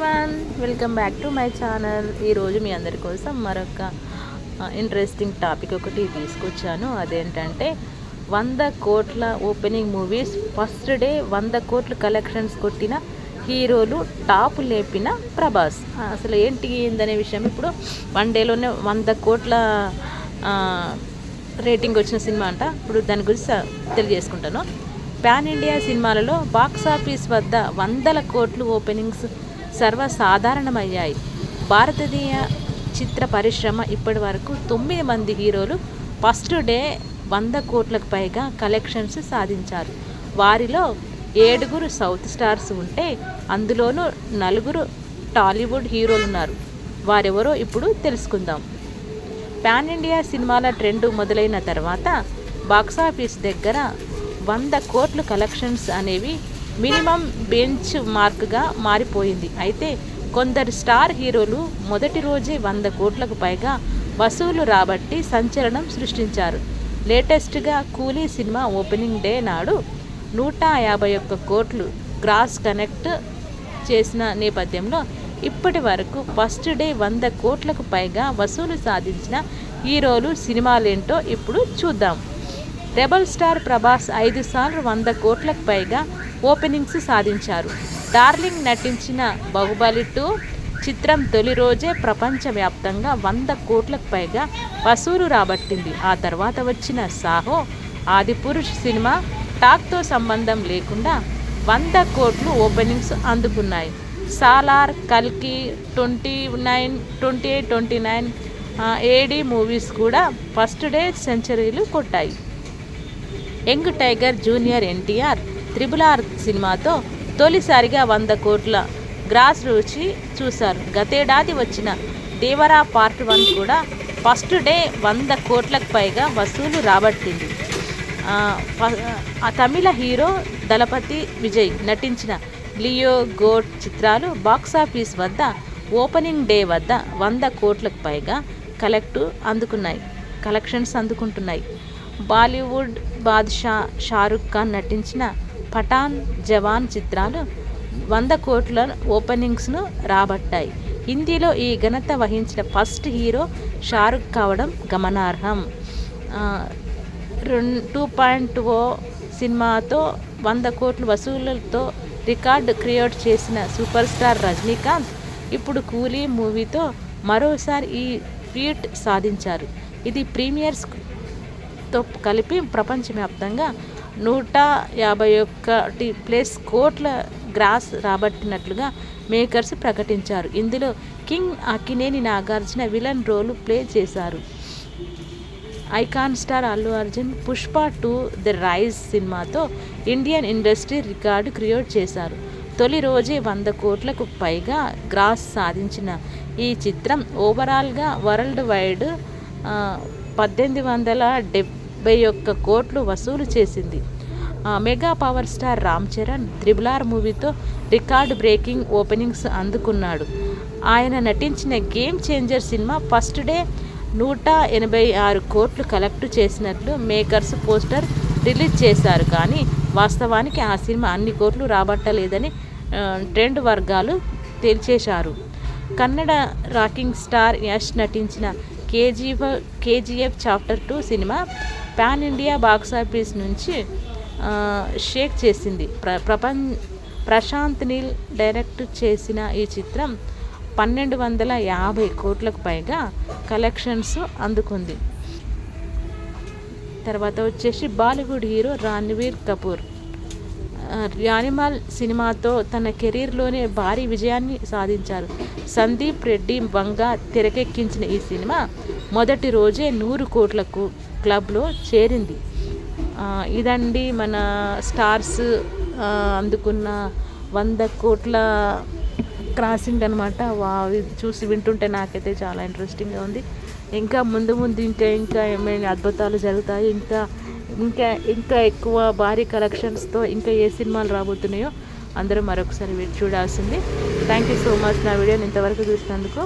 Everyone, welcome back to my channel. ఈరోజు మీ అందరి కోసం మరొక ఇంట్రెస్టింగ్ టాపిక్ ఒకటి తీసుకొచ్చాను. అదేంటంటే 100 కోట్ల ఓపెనింగ్ మూవీస్ ఫస్ట్ డే 100 కోట్ల కలెక్షన్స్ కొట్టిన హీరోలు, టాప్ లేపిన ప్రభాస్. అసలు ఏందనే విషయం ఇప్పుడు వన్ డేలోనే 100 కోట్ల రేటింగ్ వచ్చిన సినిమా అంట. ఇప్పుడు దాని గురించి తెలియజేసుకుంటాను. పాన్ ఇండియా సినిమాలలో బాక్సాఫీస్ వద్ద 100 కోట్లు ఓపెనింగ్స్ సర్వసాధారణమయ్యాయి. భారతీయ చిత్ర పరిశ్రమ ఇప్పటి వరకు 9 మంది హీరోలు ఫస్ట్ డే 100 కోట్లకు పైగా కలెక్షన్స్ సాధించారు. వారిలో 7 సౌత్ స్టార్స్ ఉంటే అందులోనూ 4 టాలీవుడ్ హీరోలు ఉన్నారు. వారెవరో ఇప్పుడు తెలుసుకుందాం. పాన్ ఇండియా సినిమాల ట్రెండ్ మొదలైన తర్వాత బాక్సాఫీస్ దగ్గర 100 కోట్ల కలెక్షన్స్ అనేవి మినిమం బెంచ్ మార్క్గా మారిపోయింది. అయితే కొందరు స్టార్ హీరోలు మొదటి రోజే 100 కోట్లకు పైగా వసూలు రాబట్టి సంచలనం సృష్టించారు. లేటెస్ట్గా కూలీ సినిమా ఓపెనింగ్ డే నాడు 151 కోట్లు గ్రాస్ కనెక్ట్ చేసిన నేపథ్యంలో ఇప్పటి వరకు ఫస్ట్ డే 100 కోట్లకు పైగా వసూలు సాధించిన హీరోలు సినిమాలేంటో ఇప్పుడు చూద్దాం. రెబల్ స్టార్ ప్రభాస్ 5 సార్లు 100 కోట్లకు పైగా ఓపెనింగ్స్ సాధించారు. డార్లింగ్ నటించిన బాహుబలి 2 చిత్రం తొలి రోజే ప్రపంచవ్యాప్తంగా 100 కోట్లకు పైగా వసూలు రాబట్టింది. ఆ తర్వాత వచ్చిన సాహో, ఆదిపురుష్ సినిమా టాక్తో సంబంధం లేకుండా 100 కోట్లు ఓపెనింగ్స్ అందుకున్నాయి. సాలార్, కల్కి, 28, 29 ఏడీ మూవీస్ కూడా ఫస్ట్ డే సెంచరీలు కొట్టాయి. Young tiger junior NTR RRR సినిమాతో తొలిసారిగా 100 కోట్ల గ్రాస్ రుచి చూశారు. గతేడాది వచ్చిన దేవరా పార్ట్ 1 కూడా ఫస్ట్ డే 100 కోట్లకు పైగా వసూలు రాబట్టింది. తమిళ హీరో దళపతి విజయ్ నటించిన లియో, గోట్ చిత్రాలు బాక్సాఫీస్ వద్ద ఓపెనింగ్ డే వద్ద 100 కోట్లకు పైగా కలెక్షన్స్ అందుకుంటున్నాయి. బాలీవుడ్ బాద్షా షారుఖ్ ఖాన్ నటించిన పఠాన్, జవాన్ చిత్రాలు 100 కోట్ల ఓపెనింగ్స్ను రాబట్టాయి. హిందీలో ఈ ఘనత వహించిన ఫస్ట్ హీరో షారుఖ్ కావడం గమనార్హం. 2.0 సినిమాతో 100 కోట్ల వసూళ్లతో రికార్డు క్రియేట్ చేసిన సూపర్ స్టార్ రజనీకాంత్ ఇప్పుడు కూలీ మూవీతో మరోసారి ఈ ఫీట్ సాధించారు. ఇది ప్రీమియర్స్తో కలిపి ప్రపంచవ్యాప్తంగా 151+ కోట్ల గ్రాస్ రాబట్టినట్లుగా మేకర్స్ ప్రకటించారు. ఇందులో king Akkineni Nagarjuna villain role play చేశారు. Icon star Allu Arjun Pushpa 2 the rise సినిమాతో ఇండియన్ ఇండస్ట్రీ రికార్డు క్రియేట్ చేశారు. తొలి రోజే 100 కోట్లకు పైగా గ్రాస్ సాధించిన ఈ చిత్రం ఓవరాల్గా వరల్డ్ వైడ్ 1871 కోట్లు వసూలు చేసింది. Mega power star Ram Charan RRR మూవీతో రికార్డు బ్రేకింగ్ ఓపెనింగ్స్ అందుకున్నాడు. ఆయన నటించిన game changer cinema first day 186 కోట్లు కలెక్ట్ చేసినట్లు మేకర్స్ పోస్టర్ రిలీజ్ చేశారు. కానీ వాస్తవానికి ఆ సినిమా అన్ని కోట్లు రాబట్టలేదని ట్రెండ్ వర్గాలు తేల్చేశారు. కన్నడ రాకింగ్ స్టార్ యష్ నటించిన KGF chapter 2 cinema pan India box office నుంచి షేక్ చేసింది. ప్రశాంత్ నీల్ డైరెక్ట్ చేసిన ఈ చిత్రం 1250 కోట్లకు పైగా కలెక్షన్స్ అందుకుంది. తర్వాత వచ్చేసి బాలీవుడ్ హీరో రణ్వీర్ కపూర్ యానిమల్ సినిమాతో తన కెరీర్లోనే భారీ విజయాన్ని సాధించారు. సందీప్ రెడ్డి వంగా తెరకెక్కించిన ఈ సినిమా మొదటి రోజే 100 కోట్ల క్లబ్లో చేరింది. ఇదండి మన స్టార్స్ అందుకున్న 100 కోట్ల క్రాసింగ్ అనమాట. చూసి వింటుంటే నాకైతే చాలా ఇంట్రెస్టింగ్గా ఉంది. ఇంకా ముందు ఇంకా ఏమైనా అద్భుతాలు జరుగుతాయి, ఇంకా ఎక్కువ భారీ కలెక్షన్స్తో ఇంకా ఏ సినిమాలు రాబోతున్నాయో అందరూ మరొకసారి చూడాల్సింది. థ్యాంక్ యూ సో మచ్ నా వీడియోని ఇంతవరకు చూసినందుకు.